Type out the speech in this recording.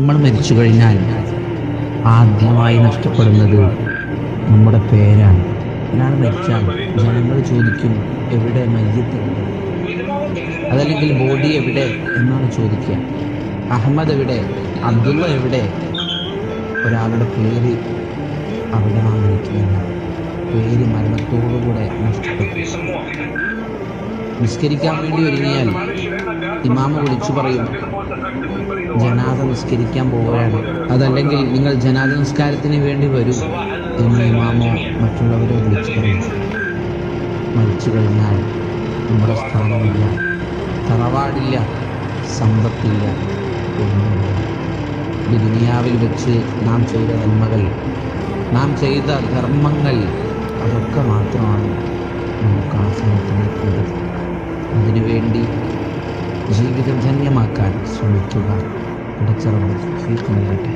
നമ്മൾ മരിച്ചു കഴിഞ്ഞാൽ ആദ്യമായി നഷ്ടപ്പെടുന്നത് നമ്മുടെ പേരാണ്. ഒരാൾ മരിച്ചാൽ ജനങ്ങൾ ചോദിക്കും, എവിടെ മയ്യത്ത് എവിടെ? അതല്ലെങ്കിൽ ബോഡി എവിടെ എന്നാണ് ചോദിക്കുക. അഹമ്മദ് എവിടെ? അബ്ദുള്ള എവിടെ? ഒരാളുടെ പേര് അവിടെ നാം വിളിക്കുകയില്ല. പേര് മരണത്തോടുകൂടെ നഷ്ടപ്പെട്ടു. നിസ്കരിക്കാൻ വേണ്ടി ഒരുങ്ങിയാൽ ഇമാമ വിളിച്ചു പറയും, ജനാസ നിസ്കരിക്കാൻ പോവുകയാണ്. അതല്ലെങ്കിൽ നിങ്ങൾ ജനാസ നിസ്കാരത്തിന് വേണ്ടി വരും എന്ന് ഇമാമോ മറ്റുള്ളവരെ വിളിച്ചു പറയും. മരിച്ചു കഴിഞ്ഞാൽ നമ്മുടെ സ്ഥാനമില്ല, തറവാടില്ല, സമ്പത്തില്ല, ഒന്നുമില്ല. ഈ ദുനിയാവിൽ വെച്ച് നാം ചെയ്ത നന്മകൾ, നാം ചെയ്ത ധർമ്മങ്ങൾ, അതൊക്കെ മാത്രമാണ് നമുക്ക് ആ സമയത്ത് നിൽക്കുന്നത്. അതിനുവേണ്ടി ജീവിതം ധന്യമാക്കാൻ ശ്രമിക്കുക. പടച്ച റബ്ബ് തൗഫീഖ് നൽകട്ടെ.